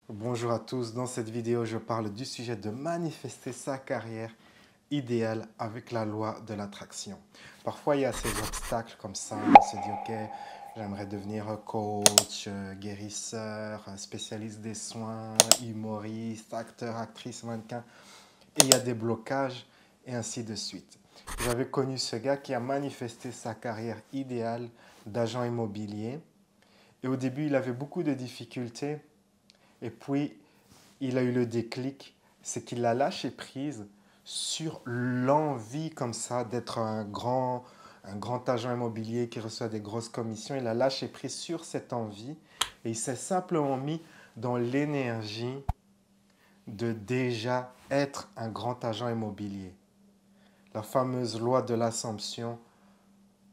Bonjour à tous, dans cette vidéo je parle du sujet de manifester sa carrière idéale avec la loi de l'attraction. Parfois il y a ces obstacles comme ça, on se dit ok, j'aimerais devenir coach, guérisseur, spécialiste des soins, humoriste, acteur, actrice, mannequin, et il y a des blocages et ainsi de suite. J'avais connu ce gars qui a manifesté sa carrière idéale d'agent immobilier et au début il avait beaucoup de difficultés et puis, il a eu le déclic, c'est qu'il a lâché prise sur l'envie comme ça d'être un grand agent immobilier qui reçoit des grosses commissions. Il a lâché prise sur cette envie et il s'est simplement mis dans l'énergie de déjà être un grand agent immobilier. La fameuse loi de l'Assomption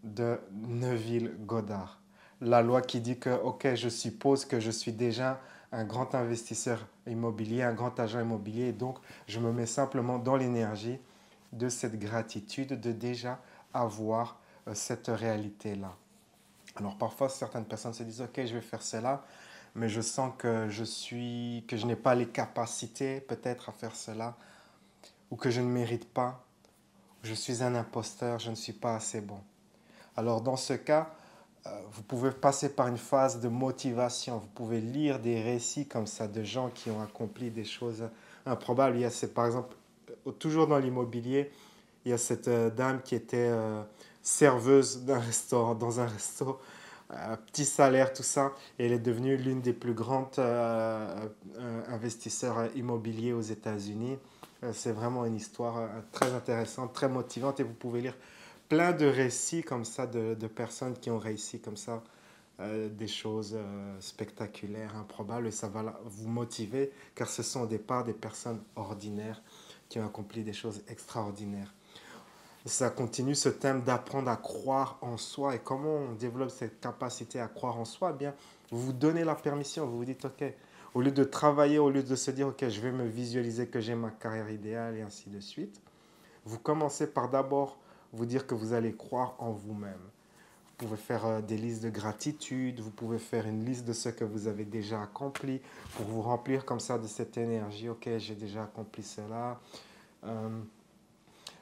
de Neville Goddard. La loi qui dit que, ok, je suppose que je suis déjà un grand investisseur immobilier, un grand agent immobilier, et donc je me mets simplement dans l'énergie de cette gratitude de déjà avoir cette réalité-là. Alors parfois, certaines personnes se disent, ok, je vais faire cela, mais je sens que je n'ai pas les capacités peut-être à faire cela, ou que je ne mérite pas, je suis un imposteur, je ne suis pas assez bon. Alors dans ce cas, vous pouvez passer par une phase de motivation. Vous pouvez lire des récits comme ça de gens qui ont accompli des choses improbables. Par exemple, toujours dans l'immobilier, il y a cette dame qui était serveuse d'un restaurant, dans un resto, petit salaire, tout ça, et elle est devenue l'une des plus grandes investisseurs immobiliers aux États-Unis. C'est vraiment une histoire très intéressante, très motivante, et vous pouvez lire plein de récits comme ça de personnes qui ont réussi comme ça des choses spectaculaires, improbables, et ça va vous motiver car ce sont au départ des personnes ordinaires qui ont accompli des choses extraordinaires. Ça continue ce thème d'apprendre à croire en soi et comment on développe cette capacité à croire en soi. Eh bien, vous vous donnez la permission, vous vous dites ok, au lieu de travailler, au lieu de se dire ok, je vais me visualiser que j'ai ma carrière idéale et ainsi de suite, vous commencez par d'abord vous dire que vous allez croire en vous-même. Vous pouvez faire des listes de gratitude, vous pouvez faire une liste de ce que vous avez déjà accompli pour vous remplir comme ça de cette énergie. Ok, j'ai déjà accompli cela. Euh,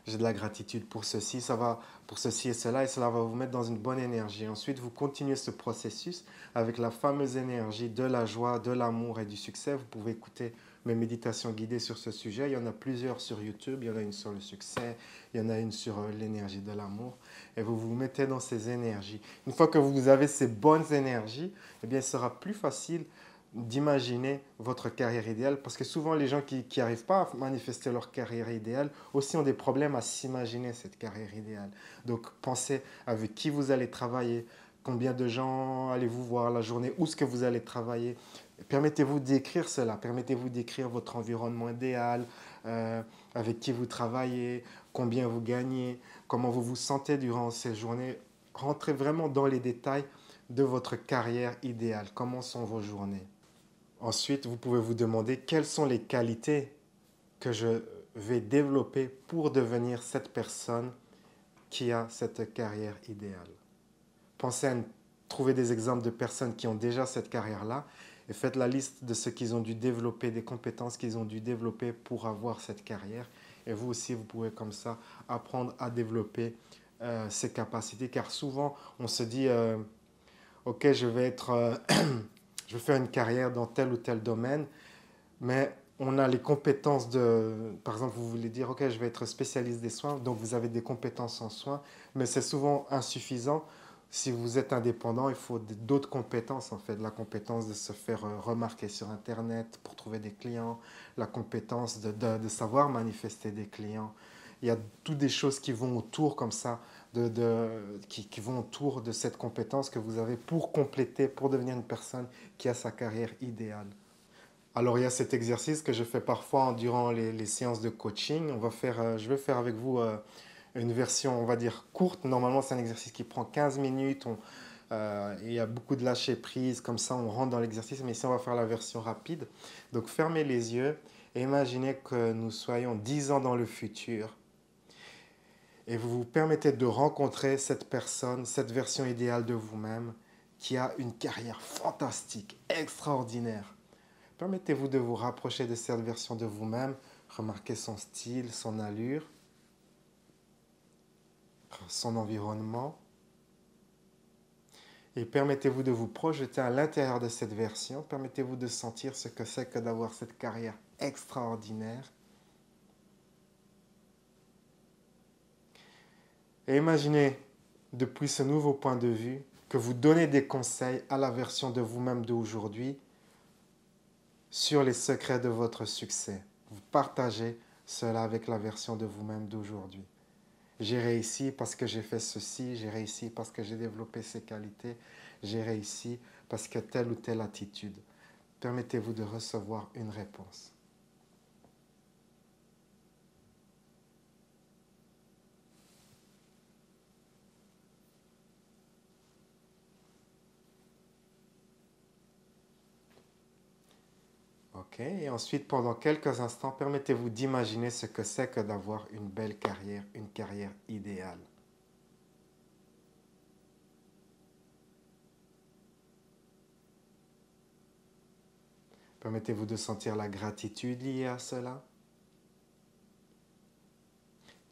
j'ai de la gratitude pour ceci, ça va pour ceci et cela va vous mettre dans une bonne énergie. Ensuite, vous continuez ce processus avec la fameuse énergie de la joie, de l'amour et du succès. Vous pouvez écouter mes méditations guidées sur ce sujet. Il y en a plusieurs sur YouTube. Il y en a une sur le succès, il y en a une sur l'énergie de l'amour. Et vous vous mettez dans ces énergies. Une fois que vous avez ces bonnes énergies, eh bien, il sera plus facile d'imaginer votre carrière idéale parce que souvent les gens qui n'arrivent pas à manifester leur carrière idéale aussi ont des problèmes à s'imaginer cette carrière idéale. Donc pensez avec qui vous allez travailler, combien de gens allez-vous voir la journée, où est-ce que vous allez travailler. Permettez-vous d'écrire cela, permettez-vous d'écrire votre environnement idéal, avec qui vous travaillez, combien vous gagnez, comment vous vous sentez durant ces journées. Rentrez vraiment dans les détails de votre carrière idéale, comment sont vos journées. Ensuite, vous pouvez vous demander quelles sont les qualités que je vais développer pour devenir cette personne qui a cette carrière idéale. Pensez à trouver des exemples de personnes qui ont déjà cette carrière-là et faites la liste de ce qu'ils ont dû développer, des compétences qu'ils ont dû développer pour avoir cette carrière. Et vous aussi, vous pouvez comme ça apprendre à développer ces capacités. Car souvent, on se dit, ok, je vais faire une carrière dans tel ou tel domaine, mais on a les compétences de... Par exemple, vous voulez dire, ok, je vais être spécialiste des soins, donc vous avez des compétences en soins, mais c'est souvent insuffisant. Si vous êtes indépendant, il faut d'autres compétences, en fait. La compétence de se faire remarquer sur Internet pour trouver des clients, la compétence de savoir manifester des clients. Il y a toutes des choses qui vont autour comme ça, qui vont autour de cette compétence que vous avez pour compléter, pour devenir une personne qui a sa carrière idéale. Alors, il y a cet exercice que je fais parfois durant les séances de coaching. Je vais faire avec vous une version, on va dire, courte. Normalement, c'est un exercice qui prend 15 minutes. Il y a beaucoup de lâcher prise, comme ça, on rentre dans l'exercice. Mais ici, on va faire la version rapide. Donc, fermez les yeux et imaginez que nous soyons 10 ans dans le futur. Et vous vous permettez de rencontrer cette personne, cette version idéale de vous-même, qui a une carrière fantastique, extraordinaire. Permettez-vous de vous rapprocher de cette version de vous-même. Remarquez son style, son allure, son environnement. Et permettez-vous de vous projeter à l'intérieur de cette version. Permettez-vous de sentir ce que c'est que d'avoir cette carrière extraordinaire. Et imaginez, depuis ce nouveau point de vue, que vous donnez des conseils à la version de vous-même d'aujourd'hui sur les secrets de votre succès. Vous partagez cela avec la version de vous-même d'aujourd'hui. J'ai réussi parce que j'ai fait ceci, j'ai réussi parce que j'ai développé ces qualités, j'ai réussi parce que telle ou telle attitude. Permettez-vous de recevoir une réponse. Ok, et ensuite, pendant quelques instants, permettez-vous d'imaginer ce que c'est que d'avoir une belle carrière, une carrière idéale. Permettez-vous de sentir la gratitude liée à cela.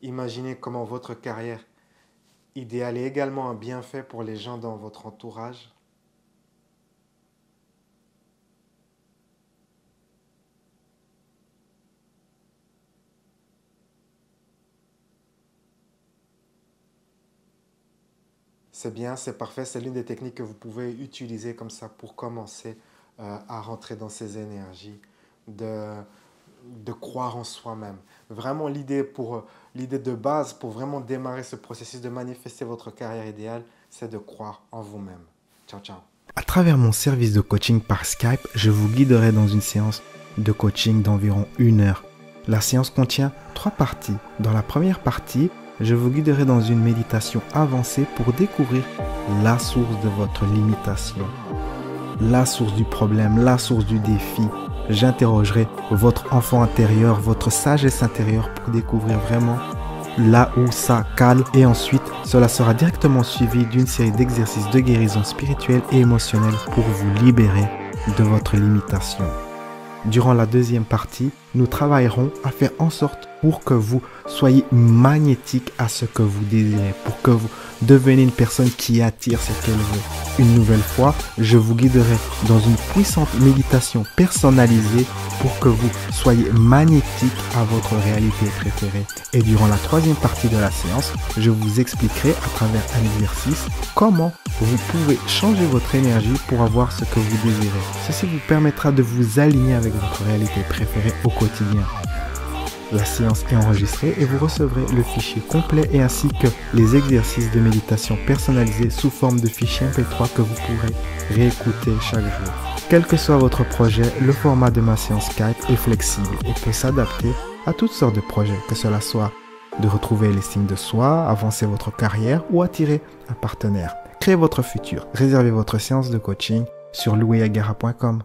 Imaginez comment votre carrière idéale est également un bienfait pour les gens dans votre entourage. C'est bien, c'est parfait, c'est l'une des techniques que vous pouvez utiliser comme ça pour commencer à rentrer dans ces énergies, de croire en soi-même. Vraiment, l'idée de base pour vraiment démarrer ce processus de manifester votre carrière idéale, c'est de croire en vous-même. Ciao, ciao. À travers mon service de coaching par Skype, je vous guiderai dans une séance de coaching d'environ 1 heure. La séance contient 3 parties. Dans la première partie, je vous guiderai dans une méditation avancée pour découvrir la source de votre limitation, la source du problème, la source du défi. J'interrogerai votre enfant intérieur, votre sagesse intérieure pour découvrir vraiment là où ça cale. Et ensuite, cela sera directement suivi d'une série d'exercices de guérison spirituelle et émotionnelle pour vous libérer de votre limitation. Durant la deuxième partie, nous travaillerons à faire en sorte pour que vous soyez magnétique à ce que vous désirez, pour que vous deveniez une personne qui attire ce qu'elle veut. Une nouvelle fois, je vous guiderai dans une puissante méditation personnalisée pour que vous soyez magnétique à votre réalité préférée. Et durant la troisième partie de la séance, je vous expliquerai à travers un exercice comment vous pouvez changer votre énergie pour avoir ce que vous désirez. Ceci vous permettra de vous aligner avec votre réalité préférée au quotidien. La séance est enregistrée et vous recevrez le fichier complet et ainsi que les exercices de méditation personnalisés sous forme de fichier MP3 que vous pourrez réécouter chaque jour. Quel que soit votre projet, le format de ma séance Skype est flexible et peut s'adapter à toutes sortes de projets, que cela soit de retrouver l'estime de soi, avancer votre carrière ou attirer un partenaire. Créez votre futur. Réservez votre séance de coaching sur louisagara.com.